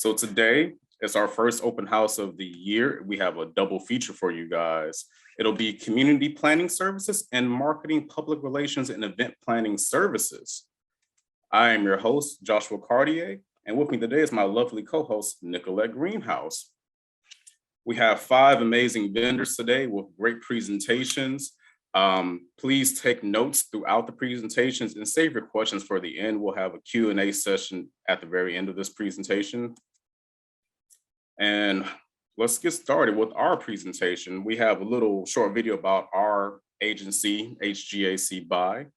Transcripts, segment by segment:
So today is our first open house of the year. We have a double feature for you guys. It'll be community planning services and marketing, public relations, and event planning services. I am your host, Joshua Cartier, and with me today is my lovely co-host, Nicolette Greenhouse. We have 5 amazing vendors today with great presentations. Please take notes throughout the presentations and save your questions for the end. We'll have a Q&A session at the very end of this presentation. And let's get started with our presentation. We have a little short video about our agency, HGACBuy.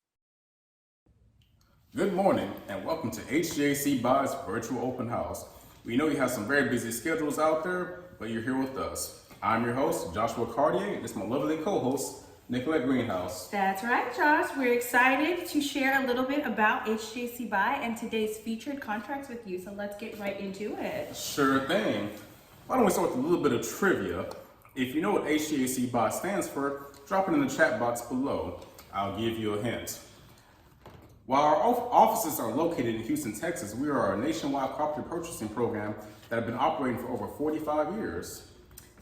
Good morning and welcome to HGACBuy's virtual open house. We know you have some very busy schedules out there, but you're here with us. I'm your host, Joshua Cartier, and this is my lovely co-host, Nicolette Greenhouse. That's right, Josh. We're excited to share a little bit about HGACBuy and today's featured contracts with you. So let's get right into it. Sure thing. Why don't we start with a little bit of trivia? If you know what HGACBuy stands for, drop it in the chat box below. I'll give you a hint. While our offices are located in Houston, Texas, we are a nationwide property purchasing program that have been operating for over 45 years.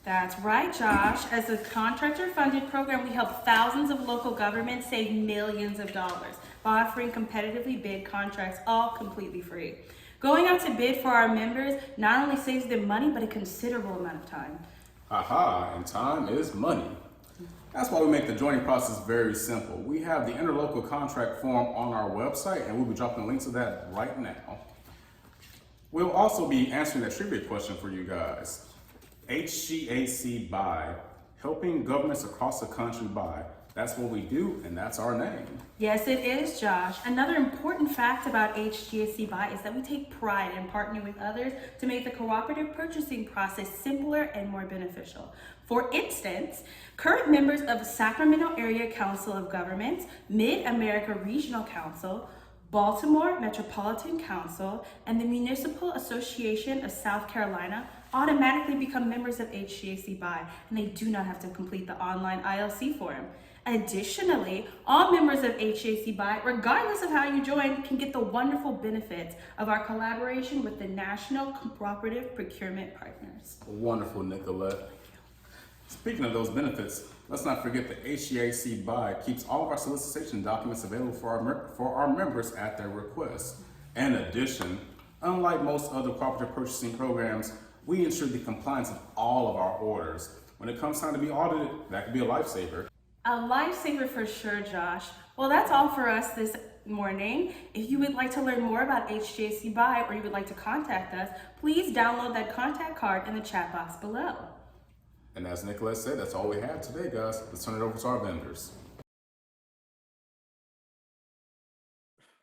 That's right, Josh. As a contractor-funded program, we help thousands of local governments save millions of dollars by offering competitively bid contracts, all completely free. Going out to bid for our members not only saves them money, but a considerable amount of time. Aha, and time is money. That's why we make the joining process very simple. We have the interlocal contract form on our website, and we'll be dropping a link to that right now. We'll also be answering that trivia question for you guys. HGACBuy, helping governments across the country buy. That's what we do, and that's our name. Yes, it is, Josh. Another important fact about HGACBuy is that we take pride in partnering with others to make the cooperative purchasing process simpler and more beneficial. For instance, current members of Sacramento Area Council of Governments, Mid-America Regional Council, Baltimore Metropolitan Council, and the Municipal Association of South Carolina automatically become members of HGACBuy, and they do not have to complete the online ILC form. Additionally, all members of HGACBuy, regardless of how you join, can get the wonderful benefits of our collaboration with the National Cooperative Procurement Partners. Wonderful, Nicolette. Speaking of those benefits, let's not forget that HGACBuy keeps all of our solicitation documents available for our members at their request. In addition, unlike most other cooperative purchasing programs, we ensure the compliance of all of our orders. When it comes time to be audited, that could be a lifesaver. A lifesaver for sure, Josh. Well, that's all for us this morning. If you would like to learn more about HGACBuy or you would like to contact us, please download that contact card in the chat box below. And as Nicolette said, that's all we have today, guys. Let's turn it over to our vendors.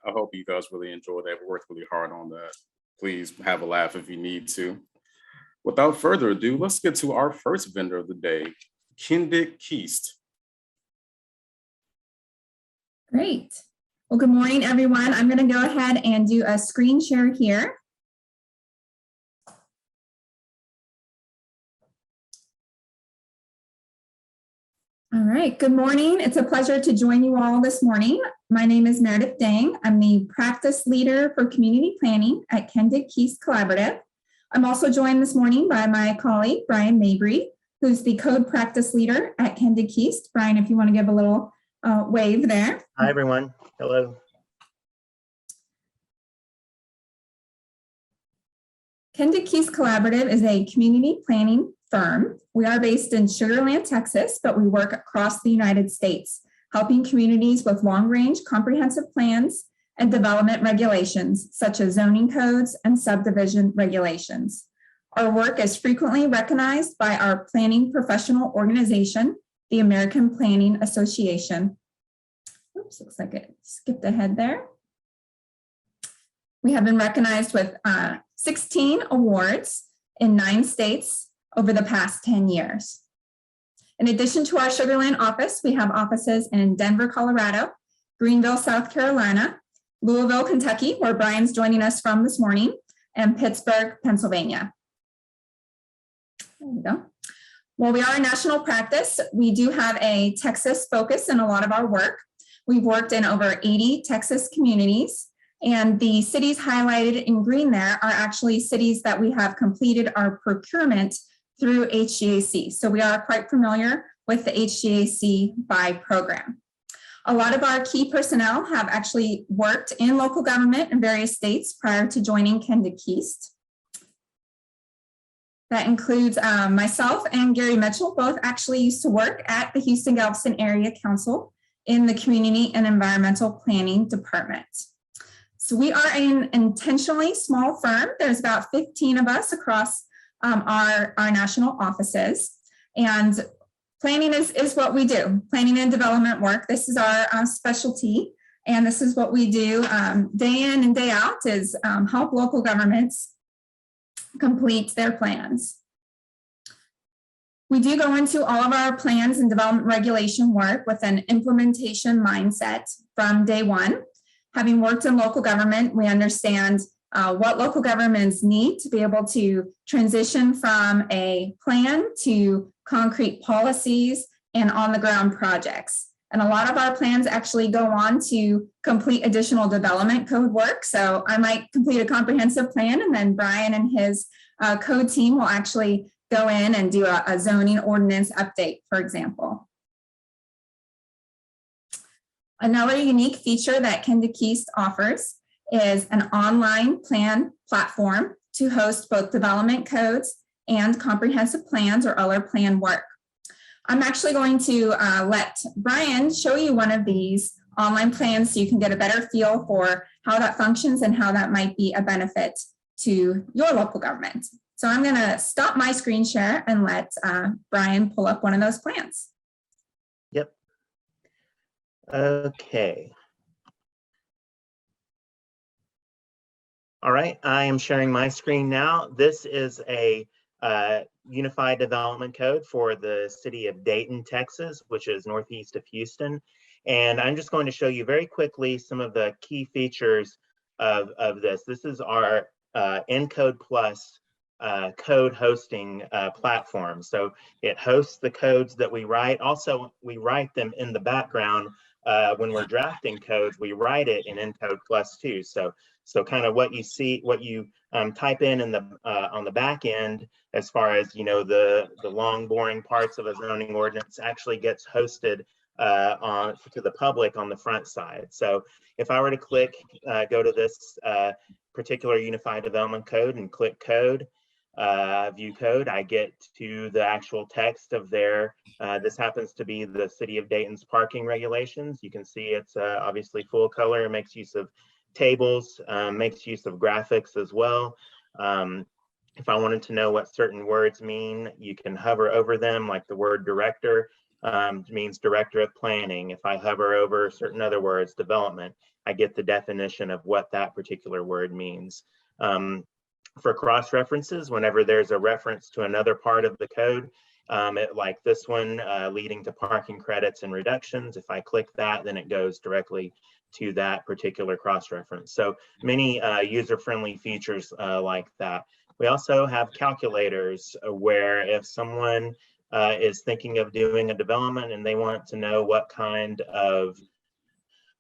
I hope you guys really enjoyed that. We worked really hard on that. Please have a laugh if you need to. Without further ado, let's get to our first vendor of the day, Kendig Keast. Great. Well, good morning, everyone. I'm going to go ahead and do a screen share here. All right, good morning. It's a pleasure to join you all this morning. My name is Meredith Dang. I'm the practice leader for community planning at Kendig Keast Collaborative. I'm also joined this morning by my colleague, Brian Mabry, who's the code practice leader at Kendig Keast. Brian, if you want to give a little wave there. Hi, everyone. Hello. Kendig Keast Collaborative is a community planning firm. We are based in Sugar Land, Texas, but we work across the United States, helping communities with long-range comprehensive plans and development regulations, such as zoning codes and subdivision regulations. Our work is frequently recognized by our planning professional organization, the American Planning Association. Oops, looks like it skipped ahead there. We have been recognized with 16 awards in 9 states over the past 10 years. In addition to our Sugar Land office, we have offices in Denver, Colorado, Greenville, South Carolina, Louisville, Kentucky, where Brian's joining us from this morning, and Pittsburgh, Pennsylvania. There we go. While we are a national practice, we do have a Texas focus in a lot of our work. We've worked in over 80 Texas communities And the cities highlighted in green there are actually cities that we have completed our procurement through HGAC. So we are quite familiar with the HGACBuy program. A lot of our key personnel have actually worked in local government in various states prior to joining Kendig Keast. That includes myself and Gary Mitchell, both actually used to work at the Houston-Galveston Area Council in the Community and Environmental Planning Department. So we are an intentionally small firm. There's about 15 of us across our national offices. And planning is what we do, planning and development work. This is our specialty. And this is what we do day in and day out is help local governments complete their plans. We do go into all of our plans and development regulation work with an implementation mindset from day one. Having worked in local government, we understand what local governments need to be able to transition from a plan to concrete policies and on-the-ground projects. And a lot of our plans actually go on to complete additional development code work. So I might complete a comprehensive plan, and then Brian and his code team will actually go in and do a zoning ordinance update, for example. Another unique feature that Kendig Keast offers is an online plan platform to host both development codes and comprehensive plans or other plan work. I'm actually going to let Brian show you one of these online plans so you can get a better feel for how that functions and how that might be a benefit to your local government. So I'm going to stop my screen share and let Brian pull up one of those plans. Yep. Okay. All right, I am sharing my screen now. This is a unified development code for the city of Dayton, Texas, which is northeast of Houston. And I'm just going to show you very quickly some of the key features of this. This is our Encode Plus code hosting platform. So it hosts the codes that we write. Also, we write them in the background. When we're drafting codes, we write it in Encode Plus too. So kind of what you see, what you type in the on the back end, as far as the long boring parts of a zoning ordinance, actually gets hosted to the public on the front side. So if I were to click, go to this particular unified development code and click code, view code, I get to the actual text of their, this happens to be the city of Dayton's parking regulations. You can see it's obviously full color. It makes use of tables, makes use of graphics as well. If I wanted to know what certain words mean, you can hover over them, like the word director means director of planning. If I hover over certain other words, development, I get the definition of what that particular word means. For cross references, whenever there's a reference to another part of the code, like this one, leading to parking credits and reductions, if I click that, then it goes directly to that particular cross-reference. So many user-friendly features like that. We also have calculators where if someone is thinking of doing a development and they want to know what kind of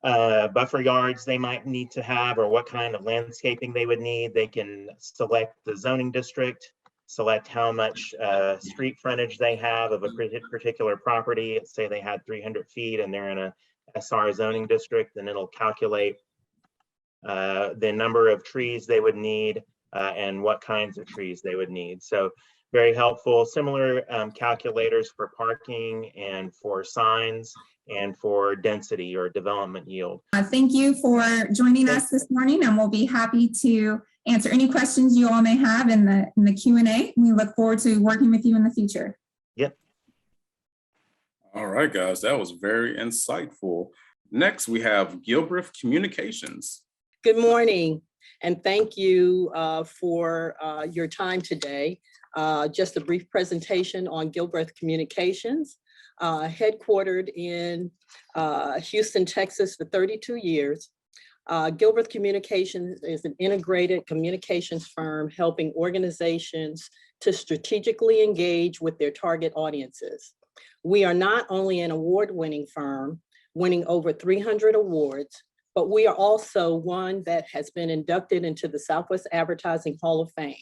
buffer yards they might need to have or what kind of landscaping they would need, they can select the zoning district, select how much street frontage they have of a particular property. Let's say they had 300 feet and they're in a SR zoning district, and it'll calculate the number of trees they would need and what kinds of trees they would need. So very helpful. Similar calculators for parking and for signs and for density or development yield. Thank you for joining us this morning, and we'll be happy to answer any questions you all may have in the Q&A. We look forward to working with you in the future. Yep. All right, guys, that was very insightful. Next, we have Gilbreath Communications. Good morning, and thank you for your time today. Just a brief presentation on Gilbreath Communications, headquartered in Houston, Texas for 32 years. Gilbreath Communications is an integrated communications firm helping organizations to strategically engage with their target audiences. We are not only an award-winning firm, winning over 300 awards, but we are also one that has been inducted into the Southwest Advertising Hall of Fame.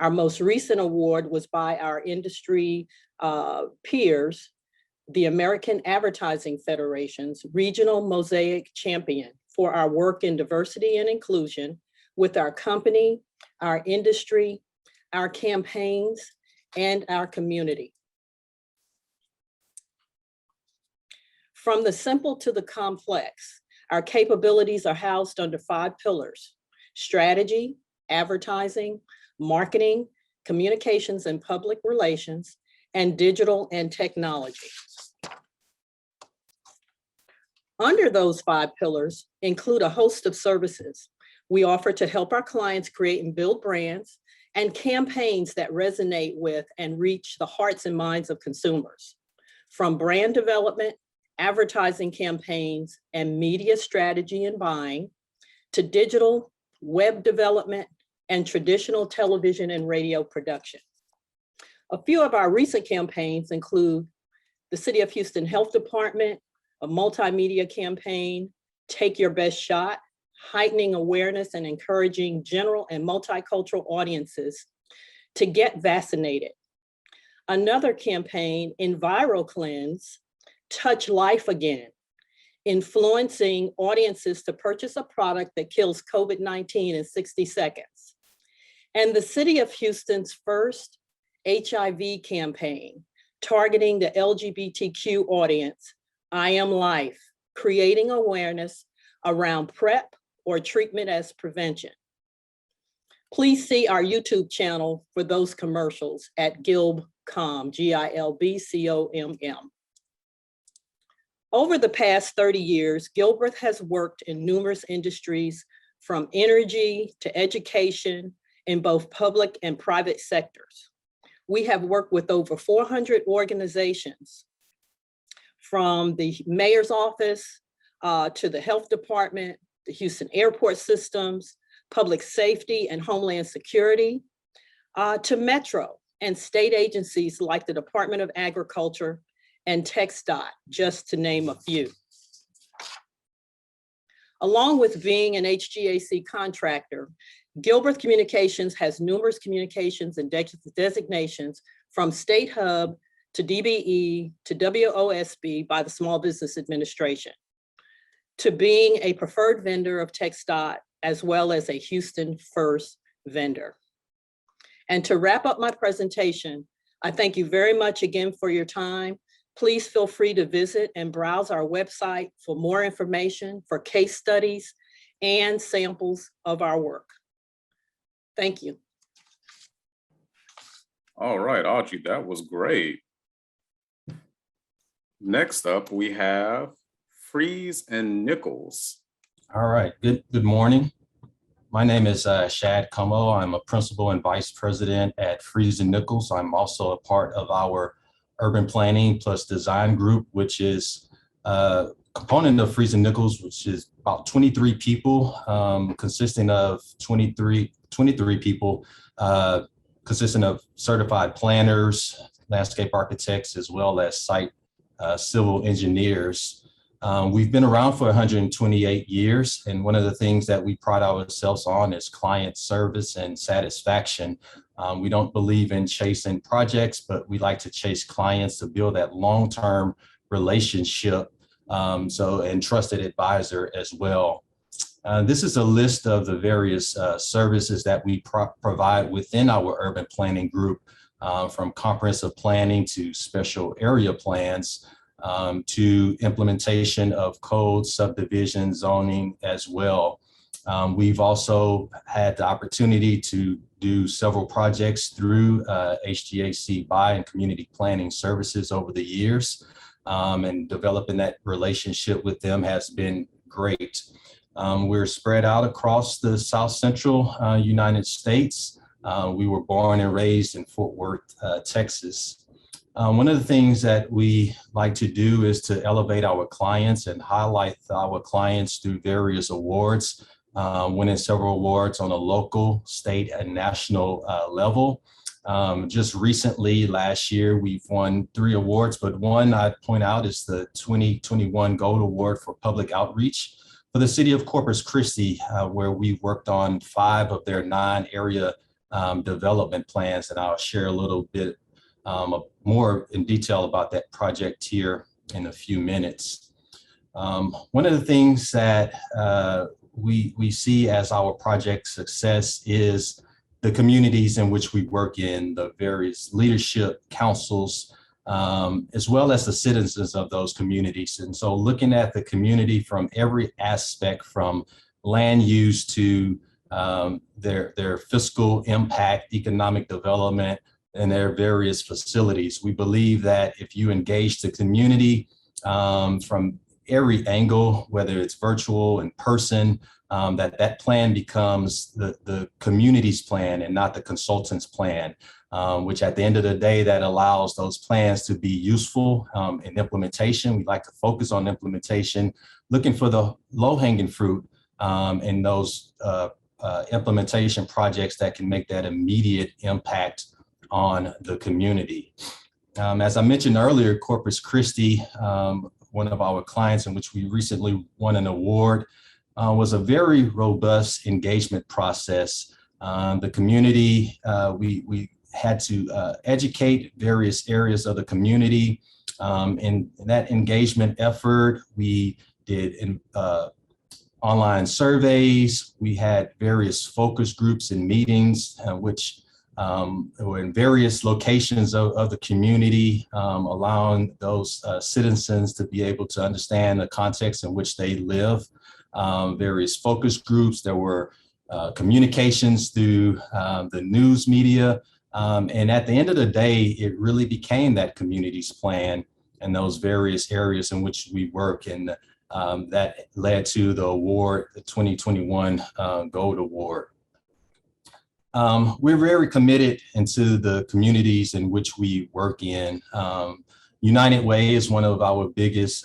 Our most recent award was by our industry peers, the American Advertising Federation's Regional Mosaic Champion for our work in diversity and inclusion with our company, our industry, our campaigns, and our community. From the simple to the complex, our capabilities are housed under 5 pillars: strategy, advertising, marketing, communications and public relations, and digital and technology. Under those 5 pillars include a host of services we offer to help our clients create and build brands and campaigns that resonate with and reach the hearts and minds of consumers. From brand development, advertising campaigns, and media strategy and buying, to digital, web development, and traditional television and radio production. A few of our recent campaigns include the City of Houston Health Department, a multimedia campaign, Take Your Best Shot, heightening awareness and encouraging general and multicultural audiences to get vaccinated. Another campaign, EnviroCleanse, Touch Life Again, influencing audiences to purchase a product that kills COVID-19 in 60 seconds. And the City of Houston's first HIV campaign, targeting the LGBTQ audience, I Am Life, creating awareness around PrEP or treatment as prevention. Please see our YouTube channel for those commercials at GilbComm, Gilbcomm. Over the past 30 years, Gilbreath has worked in numerous industries, from energy to education, in both public and private sectors. We have worked with over 400 organizations, from the mayor's office to the health department, the Houston airport systems, public safety and homeland security, to Metro and state agencies like the Department of Agriculture and TxDOT, just to name a few. Along with being an HGAC contractor, Gilbreath Communications has numerous communications and designations, from State Hub to DBE to WOSB by the Small Business Administration, to being a preferred vendor of TxDOT, as well as a Houston First vendor. And to wrap up my presentation, I thank you very much again for your time. Please feel free to visit and browse our website for more information, for case studies, and samples of our work. Thank you. All right, Audrey, that was great. Next up, we have Freese and Nichols. All right, good morning. My name is Shad Como. I'm a principal and vice president at Freese and Nichols. I'm also a part of our urban planning plus design group, which is a component of Freese and Nichols, which is about 23 people, consisting of 23 people, consisting of certified planners, landscape architects, as well as site civil engineers. We've been around for 128 years, and one of the things that we pride ourselves on is client service and satisfaction. We don't believe in chasing projects, but we like to chase clients to build that long-term relationship, and trusted advisor as well. This is a list of the various services that we provide within our urban planning group, from comprehensive planning to special area plans, to implementation of code, subdivision, zoning as well. We've also had the opportunity to do several projects through HGACBuy and community planning services over the years, and developing that relationship with them has been great. We're spread out across the South Central United States. We were born and raised in Fort Worth, Texas. One of the things that we like to do is to elevate our clients and highlight our clients through various awards, winning several awards on a local, state, and national level. Just recently, last year, we've won 3 awards, but one I'd point out is the 2021 Gold Award for Public Outreach. for the city of Corpus Christi, where we worked on 5 of their 9 area development plans, and I'll share a little bit more in detail about that project here in a few minutes. One of the things that we see as our project success is the communities in which we work in, the various leadership councils, as well as the citizens of those communities. And so looking at the community from every aspect, from land use to their fiscal impact, economic development, and their various facilities. We believe that if you engage the community from every angle, whether it's virtual, in person, that plan becomes the community's plan and not the consultant's plan, which at the end of the day, that allows those plans to be useful in implementation. We like to focus on implementation, looking for the low-hanging fruit in those implementation projects that can make that immediate impact on the community. As I mentioned earlier, Corpus Christi, one of our clients in which we recently won an award, was a very robust engagement process. The community, we had to educate various areas of the community. In that engagement effort, we did online surveys. We had various focus groups and meetings, which were in various locations of the community, allowing those citizens to be able to understand the context in which they live. Various focus groups, there were communications through the news media. And at the end of the day, it really became that community's plan in those various areas in which we work. And that led to the award, the 2021 Gold Award. We're very committed into the communities in which we work in. United Way is one of our biggest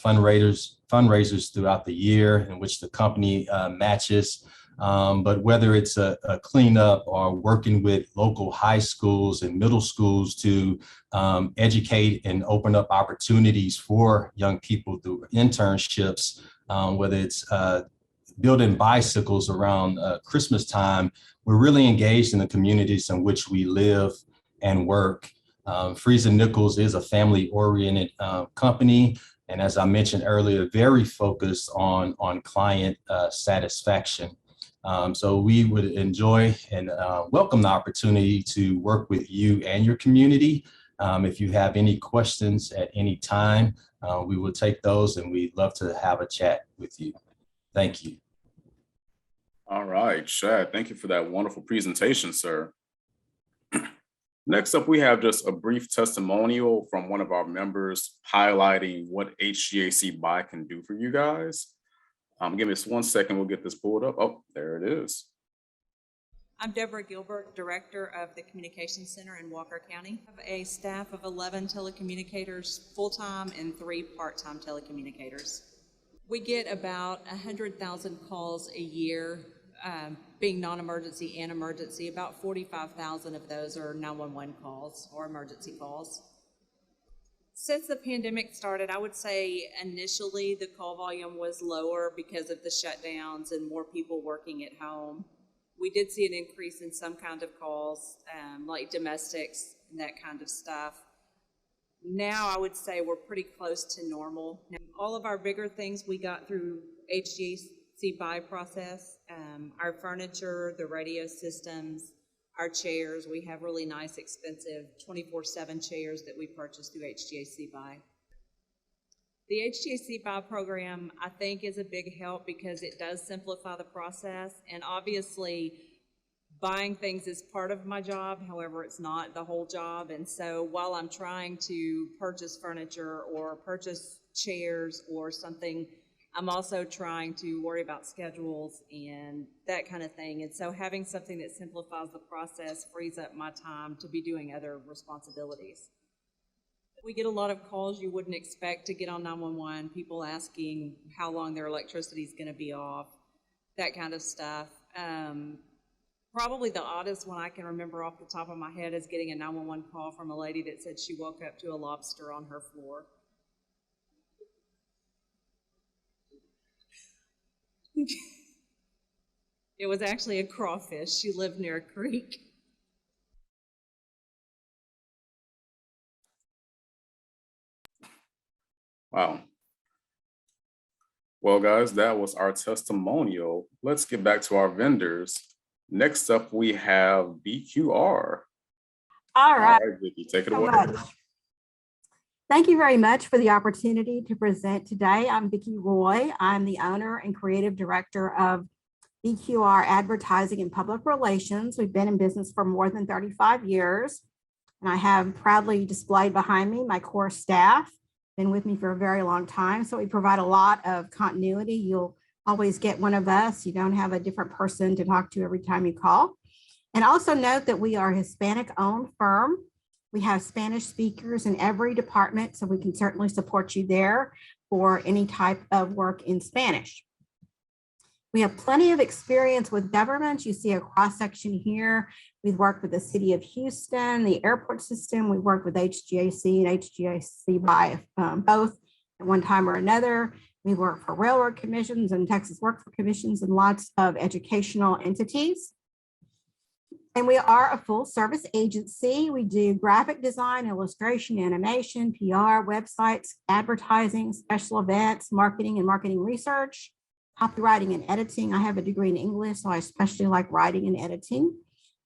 fundraisers throughout the year, in which the company matches. But whether it's a cleanup or working with local high schools and middle schools to educate and open up opportunities for young people through internships, whether it's building bicycles around Christmas time, we're really engaged in the communities in which we live and work. Freese and Nichols is a family-oriented company, and as I mentioned earlier, very focused on client satisfaction. So we would enjoy and welcome the opportunity to work with you and your community. If you have any questions at any time, we will take those, and we'd love to have a chat with you. Thank you. All right, Shad, thank you for that wonderful presentation, sir. Next up, we have just a brief testimonial from one of our members highlighting what HGACBuy can do for you guys. Give me just 1 second, we'll get this pulled up. Oh, there it is. I'm Deborah Gilbert, Director of the Communications Center in Walker County. I have a staff of 11 telecommunicators full-time and 3 part-time telecommunicators. We get about 100,000 calls a year, being non-emergency and emergency. About 45,000 of those are 911 calls or emergency calls. Since the pandemic started, I would say initially the call volume was lower because of the shutdowns and more people working at home. We did see an increase in some kind of calls, like domestics and that kind of stuff. Now I would say we're pretty close to normal. Now, all of our bigger things we got through HGACBuy process, our furniture, the radio systems, our chairs. We have really nice, expensive 24/7 chairs that we purchased through HGACBuy. The HGACBuy program, I think, is a big help because it does simplify the process. And obviously, buying things is part of my job. However, it's not the whole job. And so while I'm trying to purchase furniture or purchase chairs or something, I'm also trying to worry about schedules and that kind of thing. And so having something that simplifies the process frees up my time to be doing other responsibilities. We get a lot of calls you wouldn't expect to get on 911, people asking how long their electricity is going to be off, that kind of stuff. Probably the oddest one I can remember off the top of my head is getting a 911 call from a lady that said she woke up to a lobster on her floor. It was actually a crawfish. She lived near a creek. Wow. Well, guys, that was our testimonial. Let's get back to our vendors. Next up, we have BQR. All right. Vicki, take it so away. much. Thank you very much for the opportunity to present today. I'm Vicki Roy. I'm the owner and creative director of BQR Advertising and Public Relations. We've been in business for more than 35 years, and I have proudly displayed behind me my core staff, been with me for a very long time. So we provide a lot of continuity. You'll always get one of us. You don't have a different person to talk to every time you call. And also note that we are a Hispanic-owned firm. We have Spanish speakers in every department, so we can certainly support you there for any type of work in Spanish. We have plenty of experience with government. You see a cross-section here. We've worked with the city of Houston, the airport system. We worked with HGAC and HGACBuy both at one time or another. We work for railroad commissions and Texas Workforce Commissions and lots of educational entities. And we are a full service agency. We do graphic design, illustration, animation, PR, websites, advertising, special events, marketing and marketing research, copywriting and editing. I have a degree in English, so I especially like writing and editing.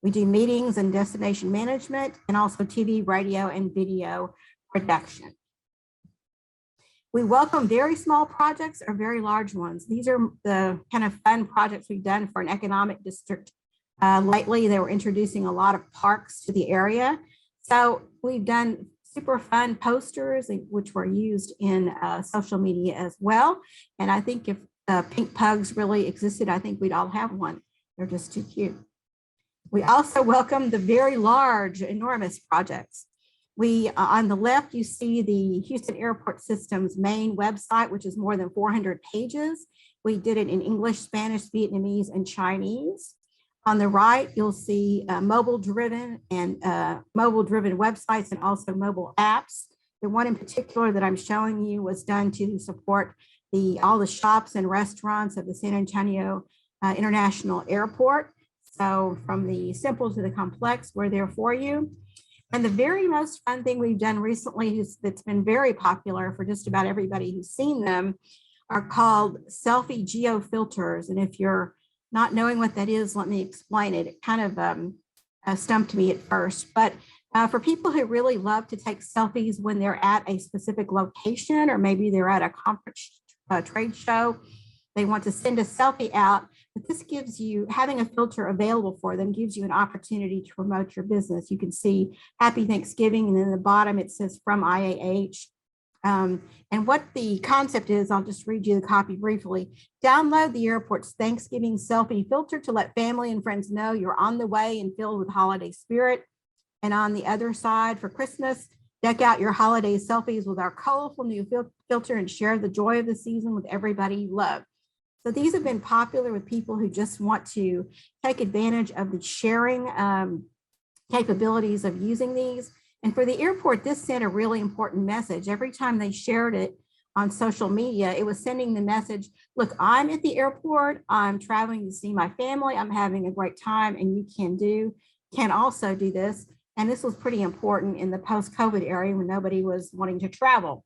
We do meetings and destination management, and also TV, radio, and video production. We welcome very small projects or very large ones. These are the kind of fun projects we've done for an economic district. Lately, they were introducing a lot of parks to the area. So we've done super fun posters, which were used in social media as well. And I think if pink pugs really existed, I think we'd all have one. They're just too cute. We also welcome the very large, enormous projects. We, on the left, you see the Houston Airport System's main website, which is more than 400 pages. We did it in English, Spanish, Vietnamese, and Chinese. On the right, you'll see mobile-driven websites and also mobile apps. The one in particular that I'm showing you was done to support all the shops and restaurants of the San Antonio International Airport. So from the simple to the complex, we're there for you. And the very most fun thing we've done recently that's been very popular for just about everybody who's seen them are called selfie geo filters. And if you're not knowing what that is, let me explain it. It kind of stumped me at first, but for people who really love to take selfies when they're at a specific location, or maybe they're at a conference trade show, they want to send a selfie out, but this gives you, having a filter available for them gives you an opportunity to promote your business. You can see Happy Thanksgiving, and then at the bottom it says from IAH. And what the concept is, I'll just read you the copy briefly. Download the airport's Thanksgiving selfie filter to let family and friends know you're on the way and filled with holiday spirit. And on the other side, for Christmas, deck out your holiday selfies with our colorful new filter and share the joy of the season with everybody you love. So these have been popular with people who just want to take advantage of the sharing capabilities of using these. And for the airport, this sent a really important message. Every time they shared it on social media, it was sending the message, look, I'm at the airport, I'm traveling to see my family, I'm having a great time, and you can also do this. And this was pretty important in the post-COVID era when nobody was wanting to travel.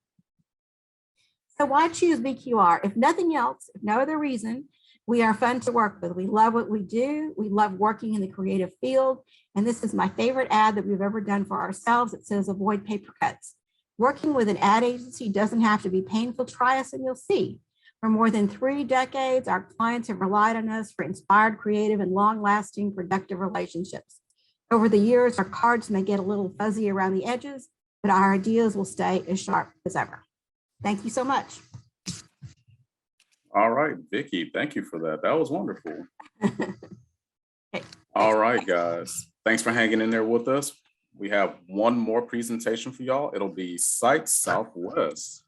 So why choose BQR? If nothing else, if no other reason, we are fun to work with. We love what we do. We love working in the creative field. And this is my favorite ad that we've ever done for ourselves. It says, avoid paper cuts. Working with an ad agency doesn't have to be painful. Try us and you'll see. For more than 3 decades, our clients have relied on us for inspired, creative, and long-lasting productive relationships. Over the years, our cards may get a little fuzzy around the edges, but our ideas will stay as sharp as ever. Thank you so much. All right, Vicki, thank you for that. That was wonderful. Okay. All right, guys. Thanks for hanging in there with us. We have one more presentation for y'all. It'll be Site Southwest.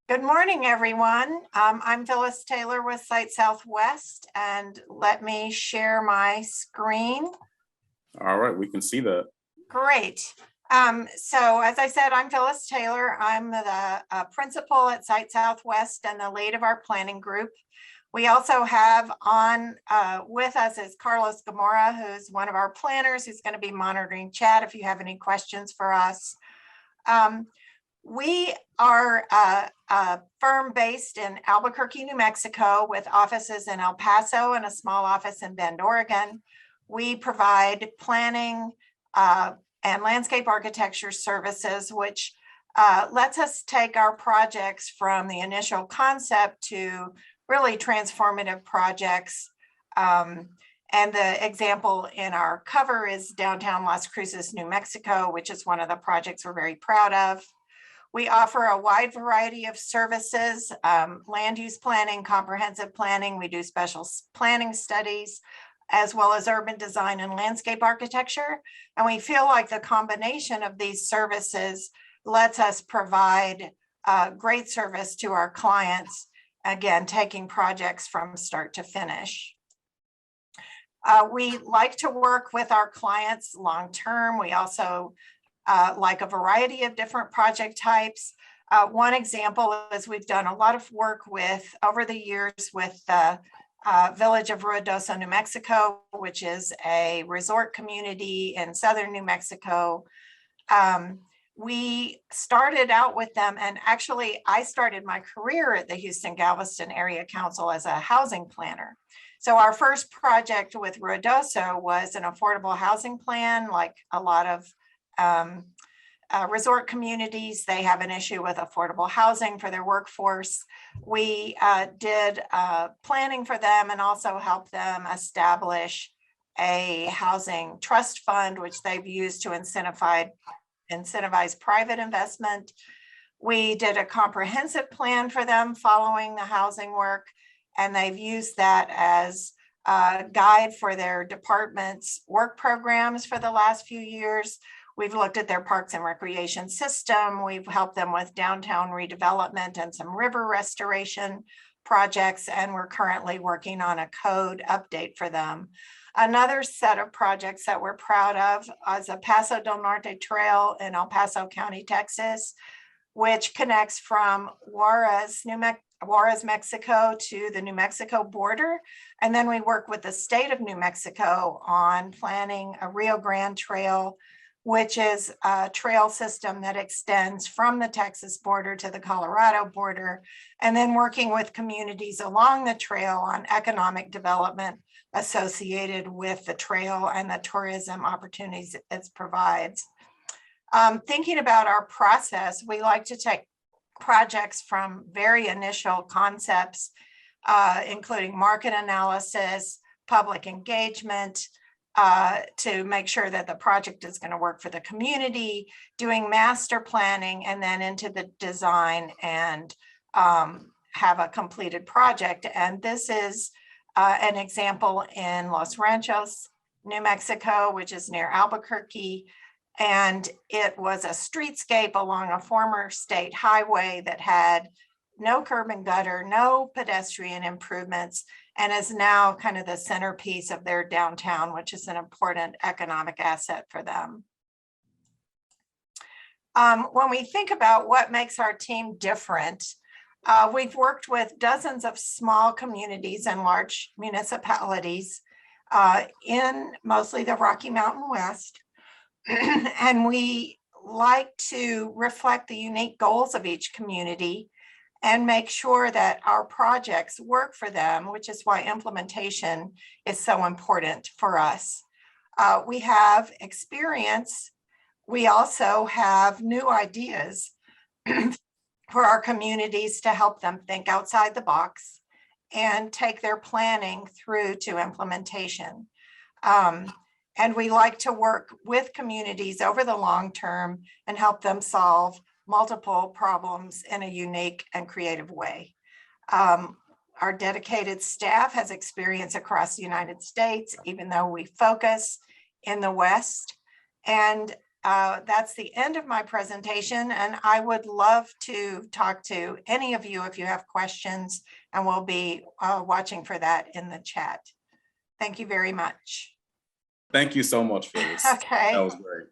Good morning, everyone. I'm Phyllis Taylor with Site Southwest, and let me share my screen. All right, we can see that. Great. So as I said, I'm Phyllis Taylor. I'm the principal at Site Southwest and the lead of our planning group. We also have on with us is Carlos Gamora, who's one of our planners, who's going to be monitoring chat if you have any questions for us. We are a firm based in Albuquerque, New Mexico, with offices in El Paso and a small office in Bend, Oregon. We provide planning and landscape architecture services, which lets us take our projects from the initial concept to really transformative projects. And the example in our cover is downtown Las Cruces, New Mexico, which is one of the projects we're very proud of. We offer a wide variety of services, land use planning, comprehensive planning. We do special planning studies, as well as urban design and landscape architecture. And we feel like the combination of these services lets us provide great service to our clients, again, taking projects from start to finish. We like to work with our clients long-term. We also like a variety of different project types. One example is we've done a lot of work with, over the years, with the village of Ruidoso, New Mexico, which is a resort community in southern New Mexico. We started out with them, and actually I started my career at the Houston-Galveston Area Council as a housing planner. So our first project with Ruidoso was an affordable housing plan. Like a lot of resort communities, they have an issue with affordable housing for their workforce. We did planning for them and also helped them establish a housing trust fund, which they've used to incentivize private investment. We did a comprehensive plan for them following the housing work, and they've used that as a guide for their department's work programs for the last few years. We've looked at their parks and recreation system. We've helped them with downtown redevelopment and some river restoration projects, and we're currently working on a code update for them. Another set of projects that we're proud of is a Paso del Norte Trail in El Paso County, Texas, which connects from Juarez, Mexico to the New Mexico border. And then we work with the state of New Mexico on planning a Rio Grande Trail, which is a trail system that extends from the Texas border to the Colorado border, and then working with communities along the trail on economic development associated with the trail and the tourism opportunities it provides. Thinking about our process, we like to take projects from very initial concepts, including market analysis, public engagement, to make sure that the project is going to work for the community, doing master planning, and then into the design and have a completed project. And this is an example in Los Ranchos, New Mexico, which is near Albuquerque. And it was a streetscape along a former state highway that had no curb and gutter, no pedestrian improvements, and is now kind of the centerpiece of their downtown, which is an important economic asset for them. When we think about what makes our team different, we've worked with dozens of small communities and large municipalities in mostly the Rocky Mountain West. And we like to reflect the unique goals of each community and make sure that our projects work for them, which is why implementation is so important for us. We have experience. We also have new ideas for our communities to help them think outside the box and take their planning through to implementation. And we like to work with communities over the long term and help them solve multiple problems in a unique and creative way. Our dedicated staff has experience across the United States, even though we focus in the West. And that's the end of my presentation. And I would love to talk to any of you if you have questions, and we'll be watching for that in the chat. Thank you very much. Thank you so much, Phyllis. Okay. That was great.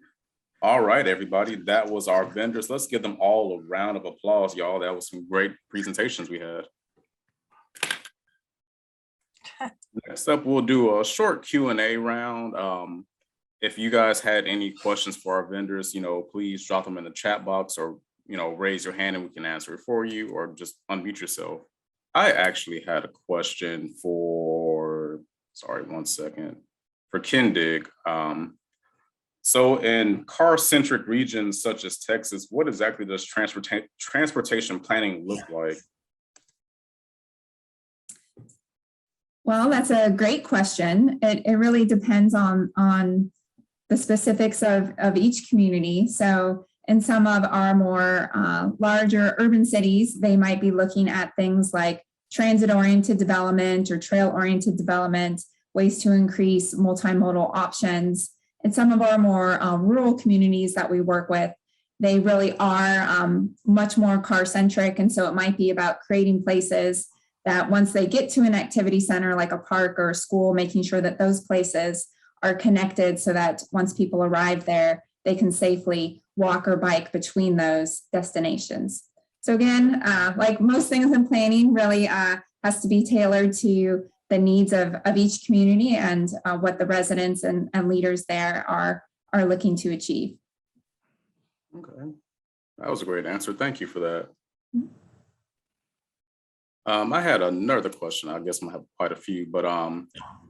All right, everybody. That was our vendors. Let's give them all a round of applause, y'all. That was some great presentations we had. Next up, we'll do a short Q&A round. If you guys had any questions for our vendors, please drop them in the chat box or, raise your hand and we can answer it for you, or just unmute yourself. I actually had a question for, sorry, one second, for Kendig. So in car-centric regions such as Texas, what exactly does transportation planning look like? Well, that's a great question. It really depends on the specifics of each community. So in some of our more larger urban cities, they might be looking at things like transit-oriented development or trail-oriented development, ways to increase multimodal options. In some of our more rural communities that we work with, they really are much more car-centric. And so it might be about creating places that once they get to an activity center like a park or a school, making sure that those places are connected so that once people arrive there, they can safely walk or bike between those destinations. So again, like most things in planning, really has to be tailored to the needs of each community and what the residents and leaders there are looking to achieve. Okay, that was a great answer. Thank you for that. I had another question. I guess I have quite a few, but I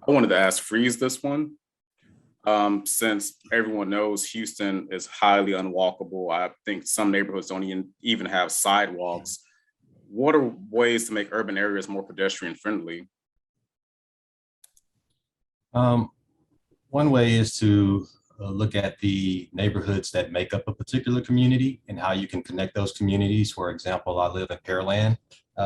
wanted to ask Freese this one. Since everyone knows Houston is highly unwalkable, I think some neighborhoods don't even have sidewalks. What are ways to make urban areas more pedestrian friendly? One way is to look at the neighborhoods that make up a particular community and how you can connect those communities. For example, I live in Pearland,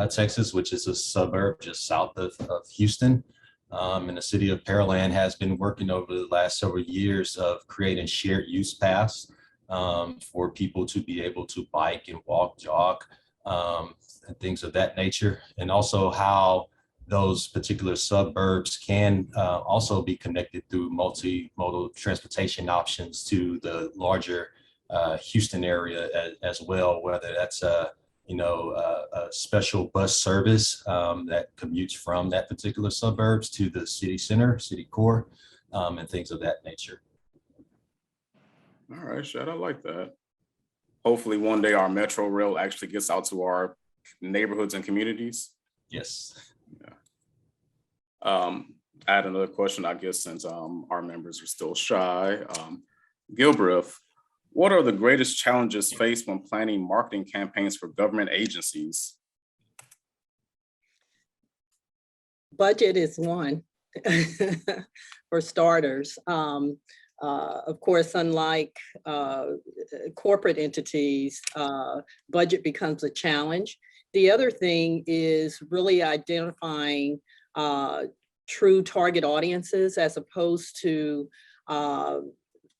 Texas, which is a suburb just south of Houston. And the city of Pearland has been working over the last several years of creating shared use paths for people to be able to bike and walk, jog, and things of that nature. And also how those particular suburbs can also be connected through multimodal transportation options to the larger Houston area as well, whether that's a special bus service that commutes from that particular suburbs to the city center, city core, and things of that nature. All right, Shad, I like that. Hopefully one day our Metro Rail actually gets out to our neighborhoods and communities. Yes. Yeah. I had another question, I guess, since our members are still shy. Gilbreath, what are the greatest challenges faced when planning marketing campaigns for government agencies? Budget is one, for starters. Of course, unlike corporate entities, budget becomes a challenge. The other thing is really identifying true target audiences as opposed to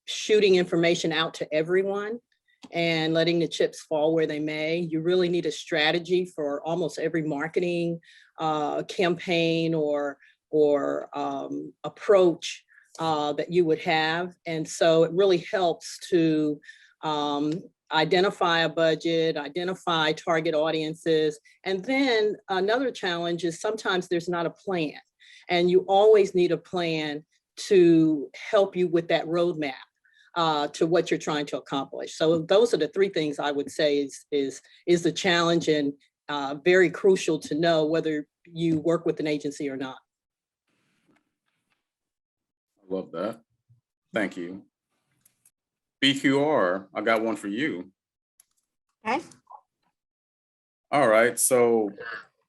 shooting information out to everyone and letting the chips fall where they may. You really need a strategy for almost every marketing campaign or approach that you would have. And so it really helps to identify a budget, identify target audiences. And then another challenge is sometimes there's not a plan, and you always need a plan to help you with that roadmap to what you're trying to accomplish. So those are the three things I would say is the challenge, and very crucial to know whether you work with an agency or not. I love that. Thank you. BQR, I got one for you. Okay. All right, so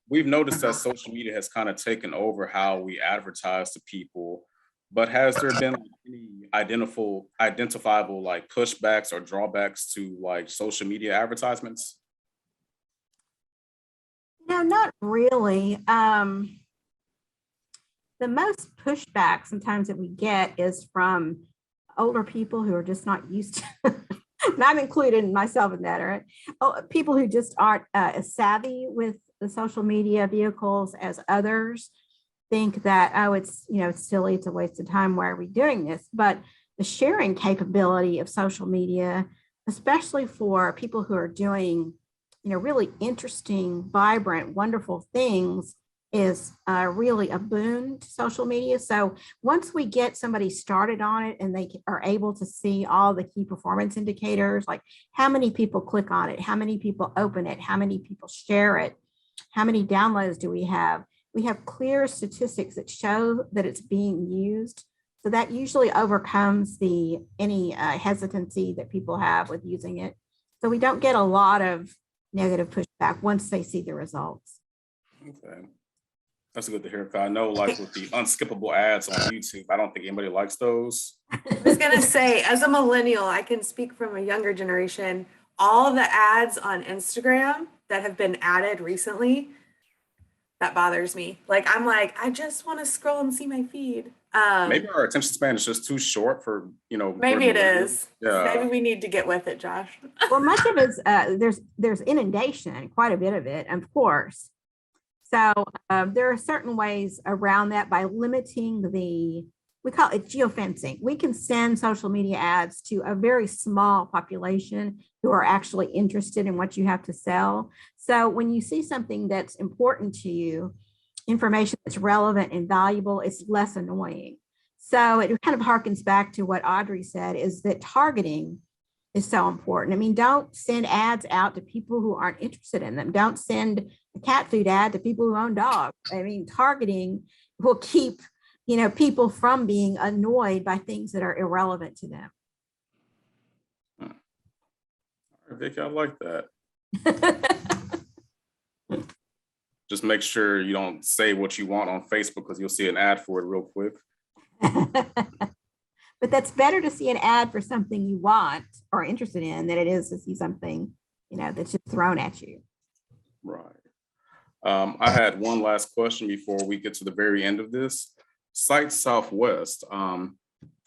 we've noticed that social media has kind of taken over how we advertise to people, but has there been any identifiable like pushbacks or drawbacks to like social media advertisements? No, not really. The most pushback sometimes that we get is from older people who are just not used to, and I'm included myself in that, right? Oh, people who just aren't as savvy with the social media vehicles as others, think that, oh, it's silly, it's a waste of time, why are we doing this? But the sharing capability of social media, especially for people who are doing really interesting, vibrant, wonderful things is really a boon to social media. So once we get somebody started on it and they are able to see all the key performance indicators, like how many people click on it, how many people open it, how many people share it, how many downloads do we have? We have clear statistics that show that it's being used. So that usually overcomes any hesitancy that people have with using it. So we don't get a lot of negative pushback once they see the results. Okay. That's good to hear. 'Cause I know, like with the unskippable ads on YouTube, I don't think anybody likes those. I was gonna say, as a millennial, I can speak from a younger generation. All the ads on Instagram that have been added recently, that bothers me. Like, I'm like, I just want to scroll and see my feed. Maybe our attention span is just too short for, Maybe it is. Yeah. Maybe we need to get with it, Josh. Well, much of it's there's inundation, quite a bit of it, of course. So there are certain ways around that by limiting we call it geofencing. We can send social media ads to a very small population who are actually interested in what you have to sell. So when you see something that's important to you, information that's relevant and valuable, it's less annoying. So it kind of harkens back to what Audrey said, is that targeting is so important. I mean, don't send ads out to people who aren't interested in them. Don't send a cat food ad to people who own dogs. I mean, targeting will keep, people from being annoyed by things that are irrelevant to them. All right, Vicky, I like that. Just make sure you don't say what you want on Facebook because you'll see an ad for it real quick. But that's better to see an ad for something you want or interested in than it is to see something, that's just thrown at you. Right. I had one last question before we get to the very end of this. Site Southwest.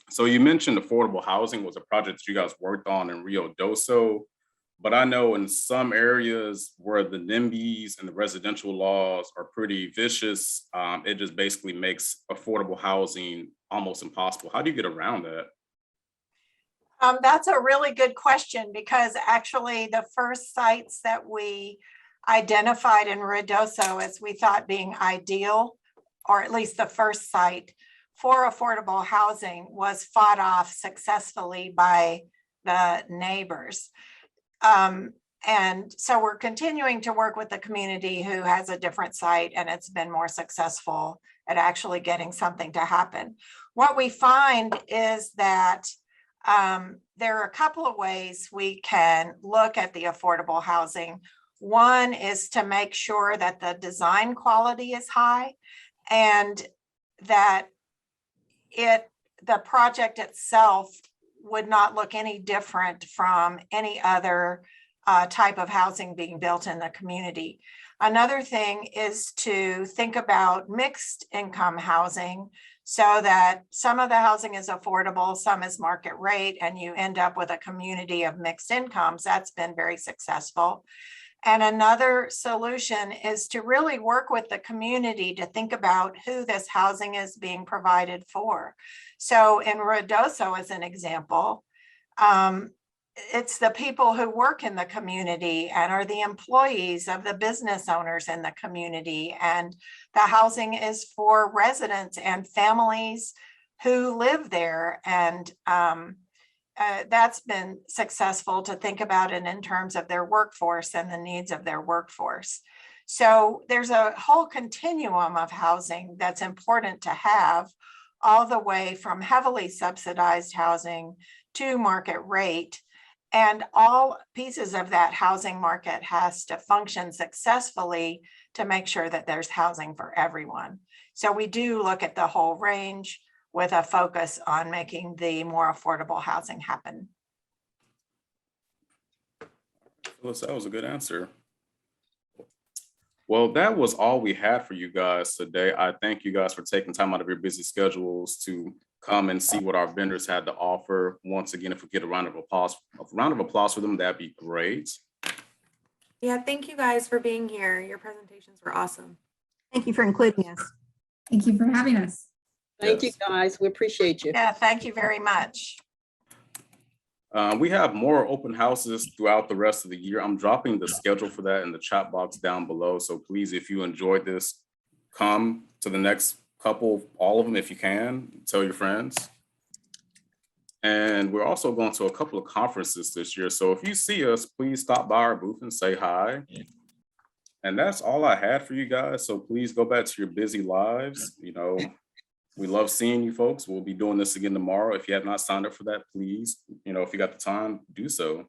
So you mentioned affordable housing was a project that you guys worked on in Rio Doso, but I know in some areas where the NIMBYs and the residential laws are pretty vicious, it just basically makes affordable housing almost impossible. How do you get around that? That's a really good question, because actually the first sites that we identified in Ruidoso as we thought being ideal, or at least the first site for affordable housing, was fought off successfully by the neighbors. And so we're continuing to work with the community who has a different site, and it's been more successful at actually getting something to happen. What we find is that there are a couple of ways we can look at the affordable housing. One is to make sure that the design quality is high and that the project itself would not look any different from any other type of housing being built in the community. Another thing is to think about mixed income housing, so that some of the housing is affordable, some is market rate, and you end up with a community of mixed incomes. That's been very successful. And another solution is to really work with the community to think about who this housing is being provided for. So in Ruidoso, as an example, it's the people who work in the community and are the employees of the business owners in the community. And the housing is for residents and families who live there. And that's been successful to think about it in terms of their workforce and the needs of their workforce. So there's a whole continuum of housing that's important to have, all the way from heavily subsidized housing to market rate. And all pieces of that housing market has to function successfully to make sure that there's housing for everyone. So we do look at the whole range with a focus on making the more affordable housing happen. Phyllis, that was a good answer. Well, that was all we had for you guys today. I thank you guys for taking time out of your busy schedules to come and see what our vendors had to offer. Once again, if we get a round of applause for them, that'd be great. Yeah, thank you guys for being here. Your presentations were awesome. Thank you for including us. Thank you for having us. Thank you, Yes. guys. We appreciate you. Yeah, thank you very much. We have more open houses throughout the rest of the year. I'm dropping the schedule for that in the chat box down below. So please, if you enjoyed this, come to the next couple, all of them if you can, tell your friends. And we're also going to a couple of conferences this year. So if you see us, please stop by our booth and say hi. And that's all I had for you guys. So please go back to your busy lives. You know, we love seeing you folks. We'll be doing this again tomorrow. If you have not signed up for that, please, you know, if you got the time, do so.